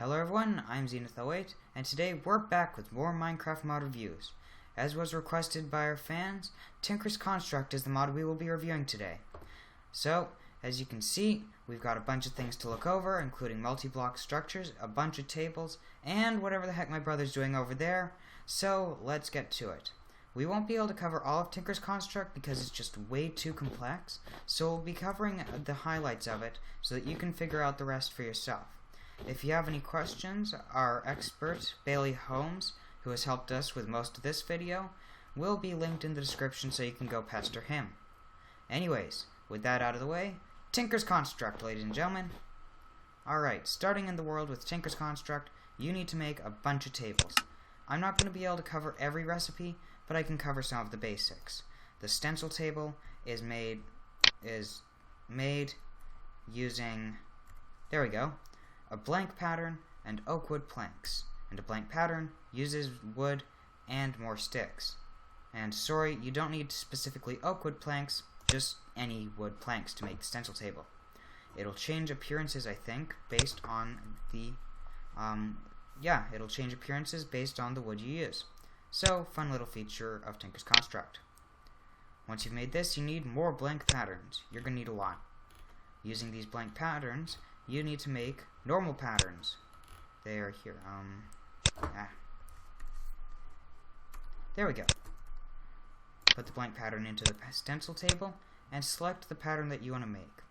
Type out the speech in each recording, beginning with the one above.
Hello everyone, I'm Zenith08, and today we're back with more Minecraft mod reviews. As was requested by our fans, Tinker's Construct is the mod we will be reviewing today. So, as you can see, we've got a bunch of things to look over, including multi-block structures, a bunch of tables, and whatever the heck my brother's doing over there. So, let's get to it. We won't be able to cover all of Tinker's Construct because it's just way too complex, so we'll be covering the highlights of it so that you can figure out the rest for yourself. If you have any questions, our expert, Bailey Holmes, who has helped us with most of this video, will be linked in the description so you can go pester him. Anyways, with that out of the way, Tinker's Construct, ladies and gentlemen. Alright, starting in the world with Tinker's Construct, you need to make a bunch of tables. I'm not going to be able to cover every recipe, but I can cover some of the basics. The Stencil Table is made using, there we go, a blank pattern and oak wood planks, and a blank pattern uses wood and more sticks. And sorry, you don't need specifically oak wood planks, just any wood planks to make the stencil table. It'll change appearances, I think, based on the, it'll change appearances based on the wood you use. So, fun little feature of Tinker's Construct. Once you've made this, you need more blank patterns. You're going to need a lot. Using these blank patterns, you need to make normal patterns. They are here. There we go. Put the blank pattern into the stencil table and select the pattern that you want to make.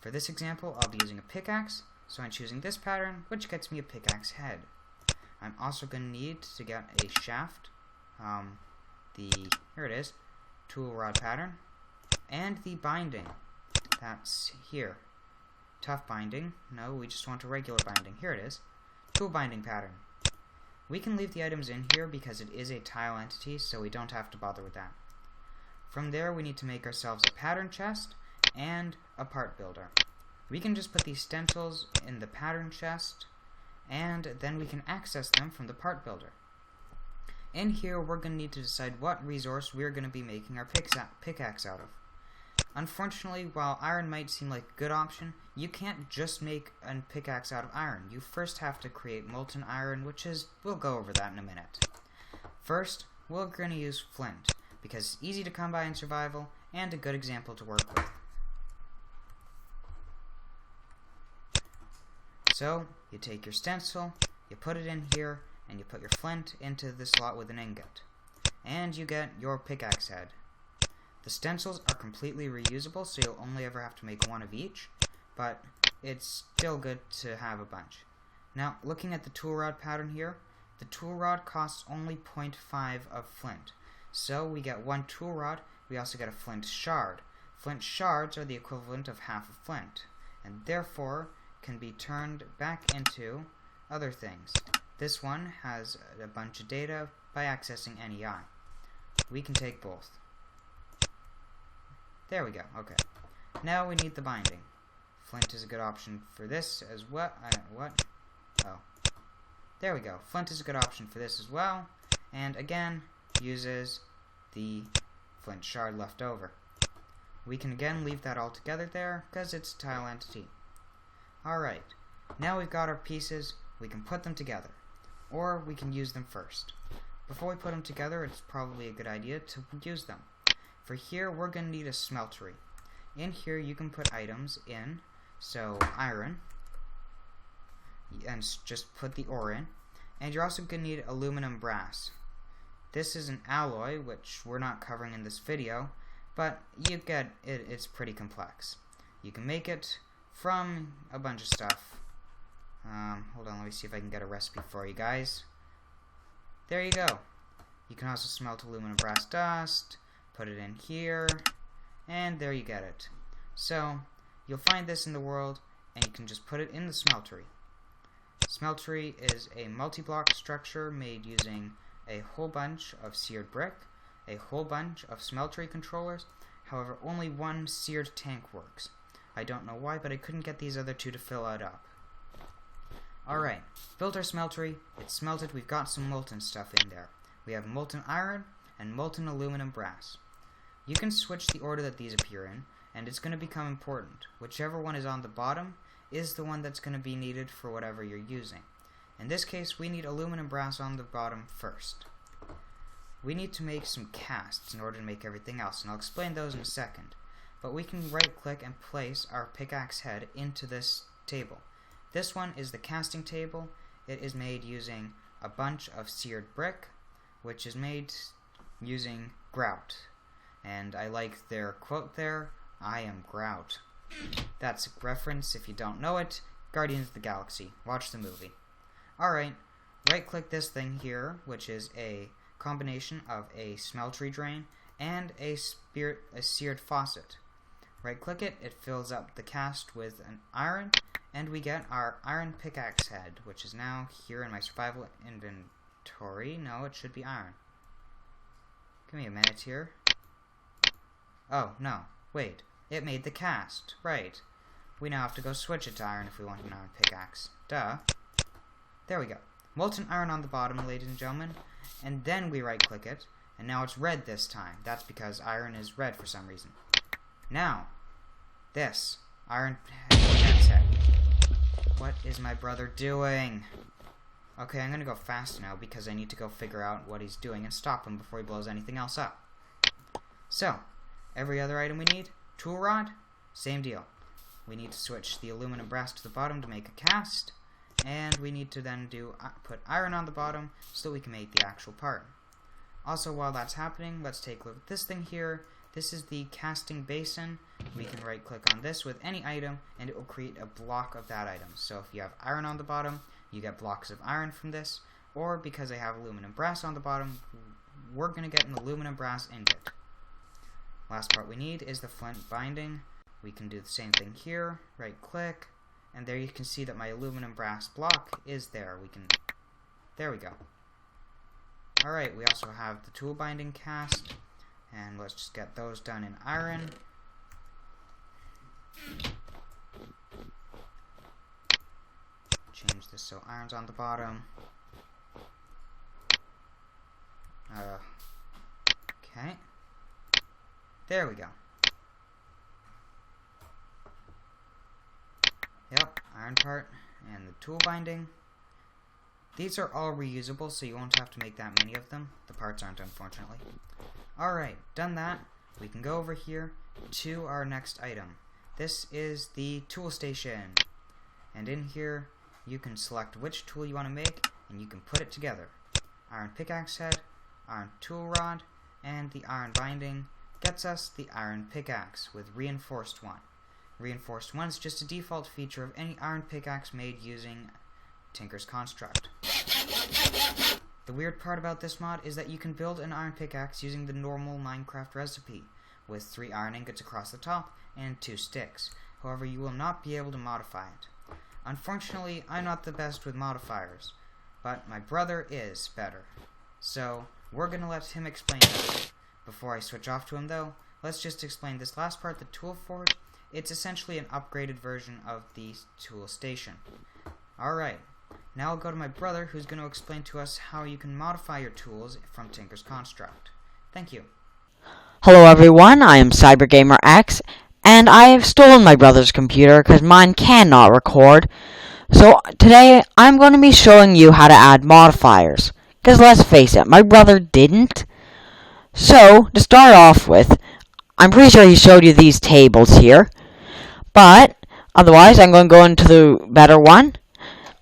For this example, I'll be using a pickaxe, so I'm choosing this pattern, which gets me a pickaxe head. I'm also going to need to get a shaft, here it is, tool rod pattern, and the binding. That's here. Tough binding. No, we just want a regular binding. Here it is. Tool binding pattern. We can leave the items in here because it is a tile entity, so we don't have to bother with that. From there, we need to make ourselves a pattern chest and a part builder. We can just put these stencils in the pattern chest, and then we can access them from the part builder. In here, we're going to need to decide what resource we're going to be making our pickaxe out of. Unfortunately, while iron might seem like a good option, you can't just make a pickaxe out of iron. You first have to create molten iron, we'll go over that in a minute. First, we're going to use flint, because it's easy to come by in survival, and a good example to work with. So, you take your stencil, you put it in here, and you put your flint into the slot with an ingot. And you get your pickaxe head. The stencils are completely reusable, so you'll only ever have to make one of each, but it's still good to have a bunch. Now, looking at the tool rod pattern here, the tool rod costs only 0.5 of flint. So we get one tool rod, we also get a flint shard. Flint shards are the equivalent of half of flint, and therefore can be turned back into other things. This one has a bunch of data by accessing NEI. We can take both. There we go, okay. Now we need the binding. Flint is a good option for this as well. There we go. Flint is a good option for this as well. And again, uses the flint shard left over. We can again leave that all together there, because it's a tile entity. Alright, now we've got our pieces, we can put them together. Or we can use them first. Before we put them together, it's probably a good idea to use them. For here, we're going to need a smeltery. In here, you can put items in, so iron, and just put the ore in. And you're also going to need aluminum brass. This is an alloy, which we're not covering in this video, but you get it, it's pretty complex. You can make it from a bunch of stuff. Hold on, let me see if I can get a recipe for you guys. There you go. You can also smelt aluminum brass dust, put it in here, and there you get it. So, you'll find this in the world, and you can just put it in the smeltery. Smeltery is a multi-block structure made using a whole bunch of seared brick, a whole bunch of smeltery controllers, however only one seared tank works. I don't know why, but I couldn't get these other two to fill it up. Alright, built our smeltery, it's smelted, we've got some molten stuff in there. We have molten iron and molten aluminum brass. You can switch the order that these appear in, and it's going to become important. Whichever one is on the bottom is the one that's going to be needed for whatever you're using. In this case, we need aluminum brass on the bottom first. We need to make some casts in order to make everything else, and I'll explain those in a second. But we can right-click and place our pickaxe head into this table. This one is the casting table. It is made using a bunch of seared brick, which is made using grout. And I like their quote there, "I am grout." That's a reference, if you don't know it, Guardians of the Galaxy. Watch the movie. Alright, right-click this thing here, which is a combination of a smeltery drain and a seared faucet. Right-click it, it fills up the cast with an iron, and we get our iron pickaxe head, which is now here in my survival inventory. No, it should be iron. Give me a minute here. Oh, no. Wait. It made the cast. Right. We now have to go switch it to iron if we want an iron pickaxe. Duh. There we go. Molten iron on the bottom, ladies and gentlemen. And then we right-click it, and now it's red this time. That's because iron is red for some reason. Now, this. Iron pickaxe head. What is my brother doing? Okay, I'm gonna go fast now because I need to go figure out what he's doing and stop him before he blows anything else up. So, every other item we need, tool rod, same deal. We need to switch the aluminum brass to the bottom to make a cast, and we need to then put iron on the bottom so that we can make the actual part. Also, while that's happening, let's take a look at this thing here. This is the casting basin. We can right click on this with any item and it will create a block of that item. So if you have iron on the bottom, you get blocks of iron from this, or because I have aluminum brass on the bottom, we're going to get an aluminum brass ingot. Last part we need is the flint binding. We can do the same thing here, right click, and there you can see that my aluminum brass block is there. There we go. Alright, we also have the tool binding cast, and let's just get those done in iron. Change this so iron's on the bottom. Okay. There we go. Yep, iron part and the tool binding. These are all reusable, so you won't have to make that many of them. The parts aren't, unfortunately. Alright, done that. We can go over here to our next item. This is the tool station. And in here, you can select which tool you want to make, and you can put it together. Iron pickaxe head, iron tool rod, and the iron binding gets us the iron pickaxe with reinforced one. Reinforced one is just a default feature of any iron pickaxe made using Tinker's Construct. The weird part about this mod is that you can build an iron pickaxe using the normal Minecraft recipe, with 3 iron ingots across the top and 2 sticks. However, you will not be able to modify it. Unfortunately, I'm not the best with modifiers, but my brother is better. So, we're going to let him explain it. Before I switch off to him though, let's just explain this last part, the tool forge. It's essentially an upgraded version of the tool station. Alright, now I'll go to my brother who's going to explain to us how you can modify your tools from Tinker's Construct. Thank you. Hello everyone, I am CyberGamerX, and I have stolen my brother's computer because mine cannot record. So today I'm going to be showing you how to add modifiers. Because let's face it, my brother didn't. So, to start off with, I'm pretty sure he showed you these tables here. But, otherwise, I'm going to go into the better one.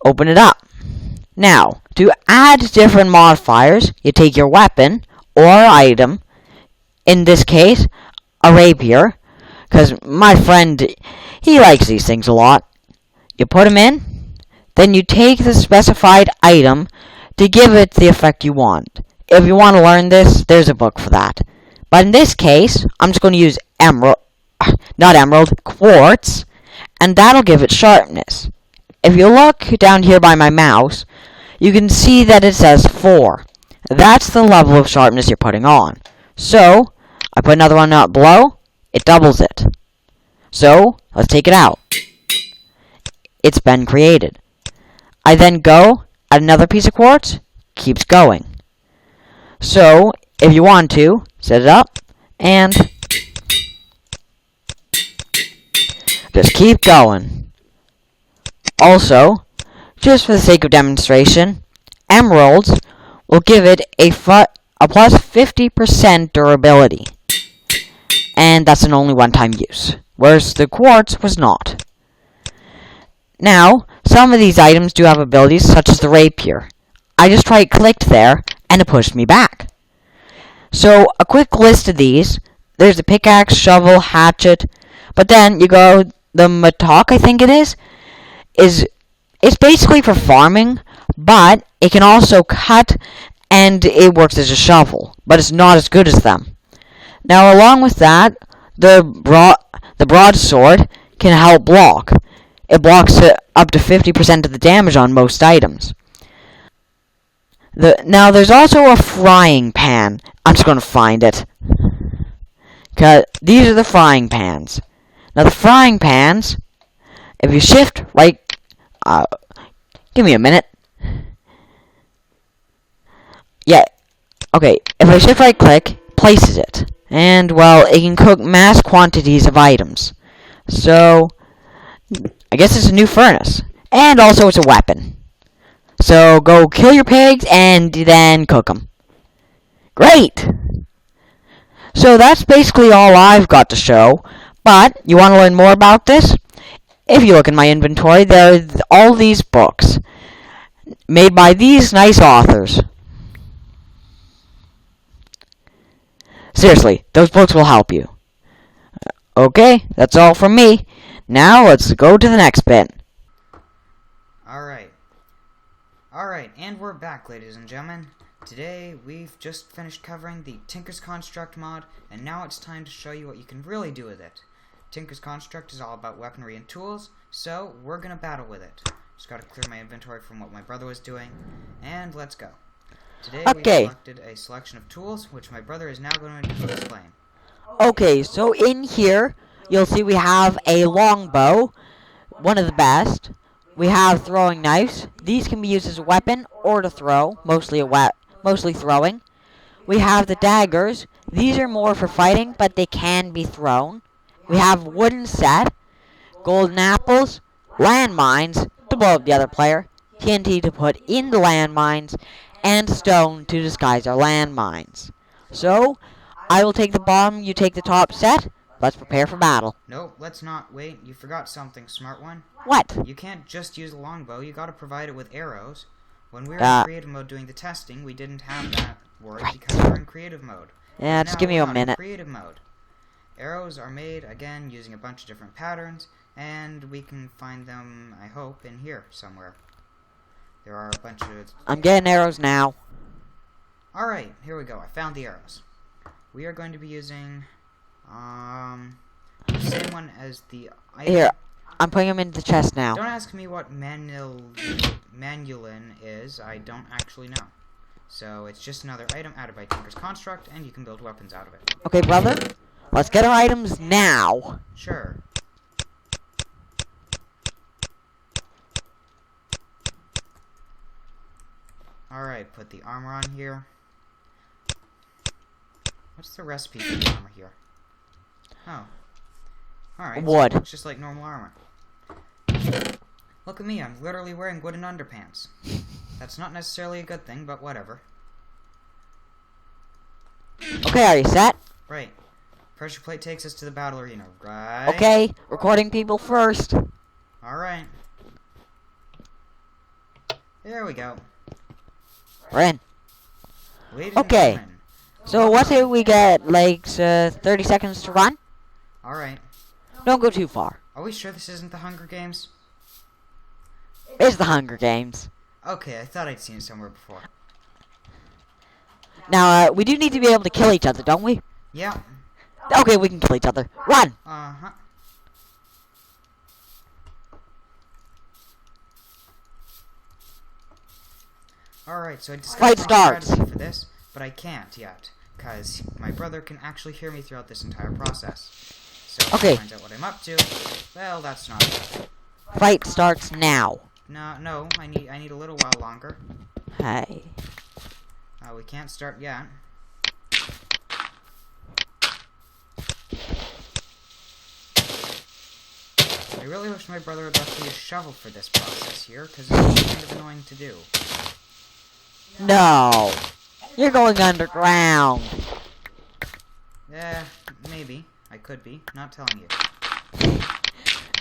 Open it up. Now, to add different modifiers, you take your weapon, or item, in this case, a rapier, because my friend, he likes these things a lot. You put them in, then you take the specified item to give it the effect you want. If you want to learn this, there's a book for that. But in this case, I'm just going to use quartz, and that'll give it sharpness. If you look down here by my mouse, you can see that it says 4. That's the level of sharpness you're putting on. So, I put another one up below, it doubles it. So, let's take it out. It's been created. I then go, add another piece of quartz, keeps going. So, if you want to, set it up, and just keep going. Also, just for the sake of demonstration, emeralds will give it a plus 50% durability. And that's an only one-time use, whereas the quartz was not. Now, some of these items do have abilities, such as the rapier. I just right-clicked there, and it pushed me back. So, a quick list of these. There's the pickaxe, shovel, hatchet, but then you go, the mattock, I think it is, it's basically for farming, but it can also cut, and it works as a shovel, but it's not as good as them. Now, along with that, the broadsword can help block. It blocks up to 50% of the damage on most items. Now, there's also a frying pan. I'm just going to find it. These are the frying pans. Now, the frying pans, if you shift right... give me a minute. Yeah, okay, if I shift right click, places it. And, well, it can cook mass quantities of items. So, I guess it's a new furnace. And also it's a weapon. So, go kill your pigs and then cook them. Great! So, that's basically all I've got to show. But, you want to learn more about this? If you look in my inventory, there are all these books. Made by these nice authors. Seriously, those books will help you. Okay, that's all from me. Now, let's go to the next bit. Alright, and we're back, ladies and gentlemen. Today, we've just finished covering the Tinker's Construct mod, and now it's time to show you what you can really do with it. Tinker's Construct is all about weaponry and tools, so we're gonna battle with it. Just gotta clear my inventory from what my brother was doing, and let's go. Today we selected a selection of tools, which my brother is now going to explain. Okay, so in here, you'll see we have a longbow, one of the best. We have throwing knives. These can be used as a weapon or to throw, mostly throwing. We have the daggers. These are more for fighting, but they can be thrown. We have wooden set, golden apples, landmines to blow up the other player, TNT to put in the landmines, and stone to disguise our landmines. So, I will take the bottom, you take the top set. Let's prepare for battle. No, let's not. Wait, you forgot something, smart one. What? You can't just use the longbow, you gotta provide it with arrows. When we were in creative mode doing the testing, we didn't have that word because we were in creative mode. Yeah, just give me a minute. Creative mode. Arrows are made, again, using a bunch of different patterns, and we can find them, I hope, in here somewhere. There are a bunch of... I'm getting arrows now. Alright, here we go. I found the arrows. We are going to be using, the same one as the item. Here, I'm putting them into the chest now. Don't ask me what manulin is. I don't actually know. So, it's just another item added by Tinker's Construct, and you can build weapons out of it. Okay, brother. Let's get our items now. Sure. Alright, put the armor on here. What's the recipe for the armor here? Oh. Alright, wood. So it's just like normal armor. Look at me, I'm literally wearing wooden underpants. That's not necessarily a good thing, but whatever. Okay, are you set? Right. Pressure plate takes us to the battle arena, right? Okay, recording people first. Alright. There we go. We're in. Ladies okay. and gentlemen. So what say we get, like, 30 seconds to run? Alright. Don't go too far. Are we sure this isn't the Hunger Games? It's the Hunger Games. Okay, I thought I'd seen it somewhere before. Now, we do need to be able to kill each other, don't we? Yeah. Okay, we can kill each other. Run! Uh-huh. Alright, so I discovered a strategy for this, but I can't yet, because my brother can actually hear me throughout this entire process. So if he finds out what I'm up to, well, that's not good. Fight starts now. No, I need a little while longer. Hey. We can't start yet. I really wish my brother had left me a shovel for this process here, because it's kind of annoying to do. No! You're going underground! Maybe. I could be. Not telling you.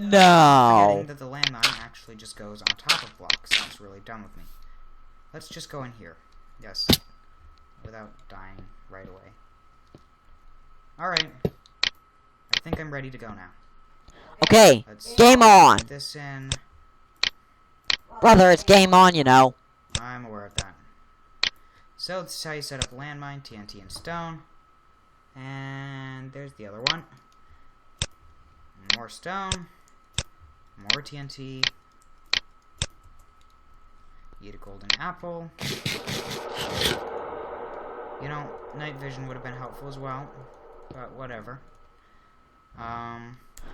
No! Forgetting that the landmine actually just goes on top of blocks. That's really dumb of me. Let's just go in here. Yes. Without dying right away. Alright. I think I'm ready to go now. Okay, Let's game on! put this in. Brother, it's game on, you know. I'm aware of that. So this is how you set up a landmine, TNT and stone. And there's the other one. More stone. More TNT. Eat a golden apple. You know, night vision would have been helpful as well. But whatever.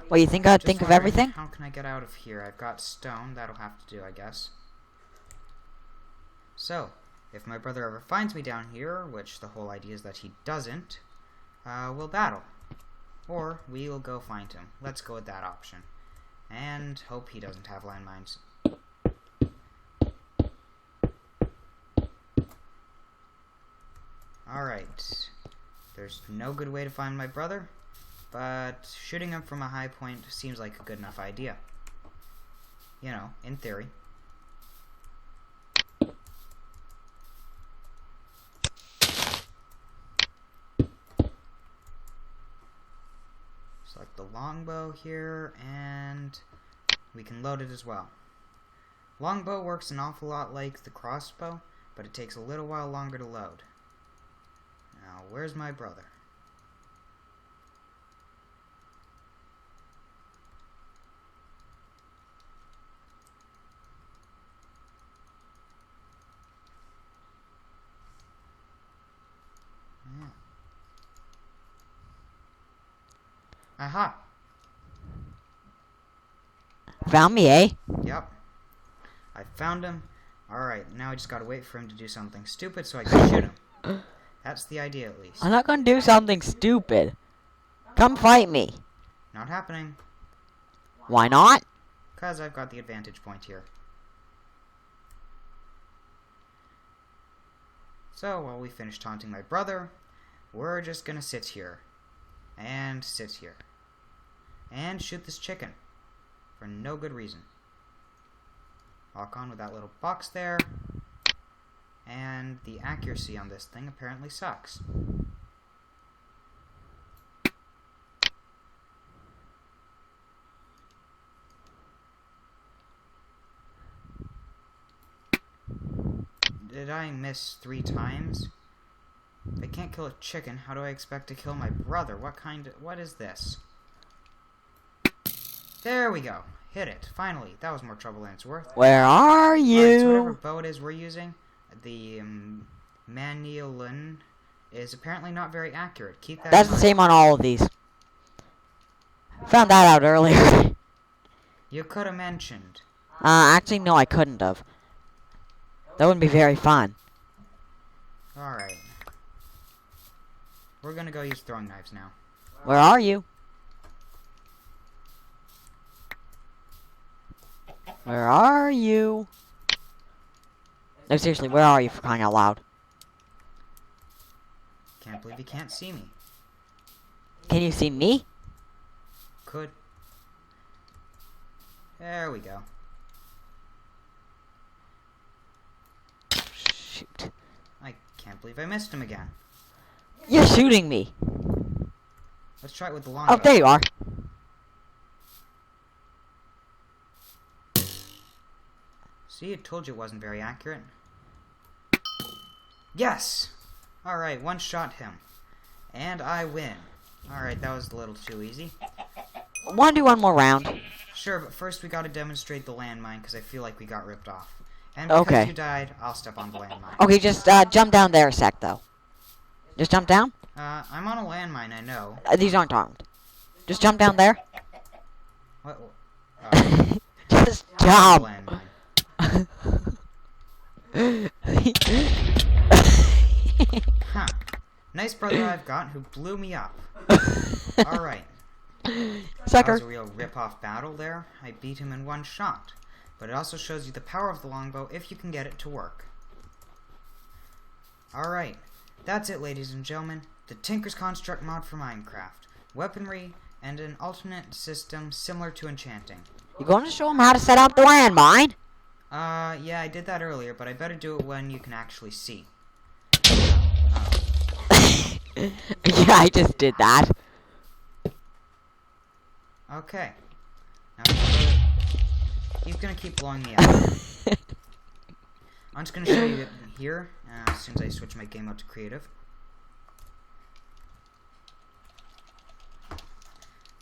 Well, you think I'd think of everything? How can I get out of here? I've got stone. That'll have to do, I guess. So, if my brother ever finds me down here, which the whole idea is that he doesn't, we'll battle. Or we will go find him. Let's go with that option. And hope he doesn't have landmines. Alright. There's no good way to find my brother, but shooting him from a high point seems like a good enough idea. You know, in theory. Select the longbow here, and we can load it as well. Longbow works an awful lot like the crossbow, but it takes a little while longer to load. Now, where's my brother? Yeah. Aha! Found me, eh? Yep. I found him. Alright, now I just gotta wait for him to do something stupid so I can shoot him. That's the idea, at least. I'm not gonna do something stupid. Come fight me. Not happening. Why not? Because I've got the advantage point here. So, while we finish taunting my brother, we're just gonna sit here. And sit here. And shoot this chicken. For no good reason. Lock on with that little box there. And the accuracy on this thing apparently sucks. Did I miss 3 times? If I can't kill a chicken, how do I expect to kill my brother? What is this? There we go. Hit it. Finally. That was more trouble than it's worth. Where are you? Alright, so whatever bow it is we're using, the Maniolan is apparently not very accurate. Keep that That's in the mind. same on all of these. Found that out earlier. You could have mentioned. Actually, no, I couldn't have. That wouldn't be very fun. Alright. We're gonna go use throwing knives now. Where are you? Where are you? No, seriously, where are you, for crying out loud? Can't believe you can't see me. Can you see me? Could. There we go. Shoot. I can't believe I missed him again. You're shooting me. Let's try it with the longbow. Oh, there you are. See, I told you it wasn't very accurate. Yes! Alright, one shot him. And I win. Alright, that was a little too easy. Want to do one more round? Sure, but first we gotta demonstrate the landmine, because I feel like we got ripped off. And because Okay. you died, I'll step on the landmine. Okay, just jump down there a sec, though. Just jump down? I'm on a landmine, I know. These aren't armed. Just jump down there. What? Just I'm on a jump. landmine. Huh. Nice brother I've got who blew me up. Alright. That was a real rip-off battle there. I beat him in one shot. But it also shows you the power of the longbow if you can get it to work. Alright, that's it, ladies and gentlemen. The Tinker's Construct mod for Minecraft. Weaponry and an alternate system similar to enchanting. You going to show him how to set up the landmine? Yeah, I did that earlier, but I better do it when you can actually see. Yeah, I just did that. Okay. Now, he's gonna keep blowing me up. I'm just gonna show you it here, as soon as I switch my game mode to creative.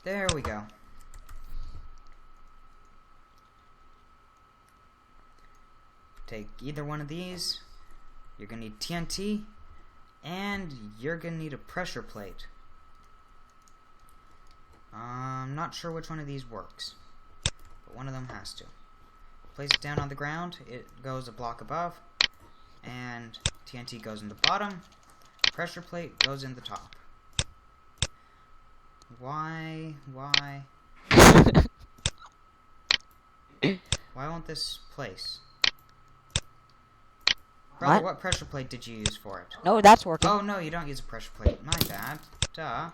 There we go. Take either one of these. You're gonna need TNT, and you're gonna need a pressure plate. I'm not sure which one of these works, but one of them has to. Place it down on the ground, it goes a block above, and TNT goes in the bottom, pressure plate goes in the top. Why? Why won't this place? Brother, what pressure plate did you use for it? No, that's working. Oh, no, you don't use a pressure plate. My bad. Duh.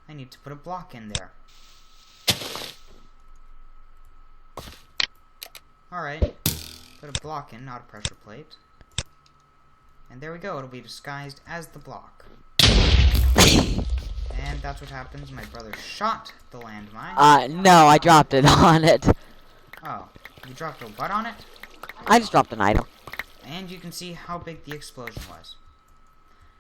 I need to put a block in there. Alright. Put a block in, not a pressure plate. And there we go. It'll be disguised as the block. And that's what happens. My brother shot the landmine. No, I dropped it on it. Oh. You dropped a what on it? I just dropped an item. And you can see how big the explosion was.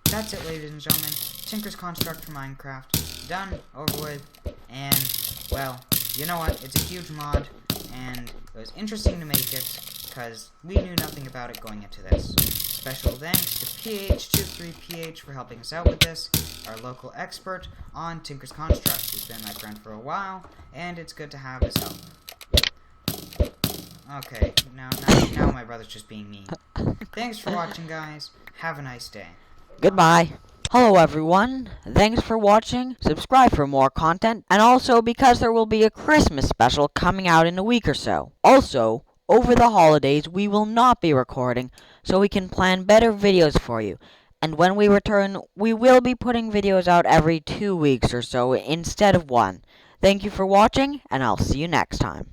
That's it, ladies and gentlemen. Tinker's Construct for Minecraft. Done, over with, and, well, you know what? It's a huge mod, and it was interesting to make it, because we knew nothing about it going into this. Special thanks to PH23PH for helping us out with this, our local expert on Tinker's Construct. He's been my friend for a while, and it's good to have his help. Okay, now my brother's just being mean. Thanks for watching, guys. Have a nice day. Goodbye. Hello everyone, thanks for watching, subscribe for more content, and also because there will be a Christmas special coming out in a week or so. Also, over the holidays we will not be recording, so we can plan better videos for you. And when we return, we will be putting videos out every 2 weeks or so instead of one. Thank you for watching, and I'll see you next time.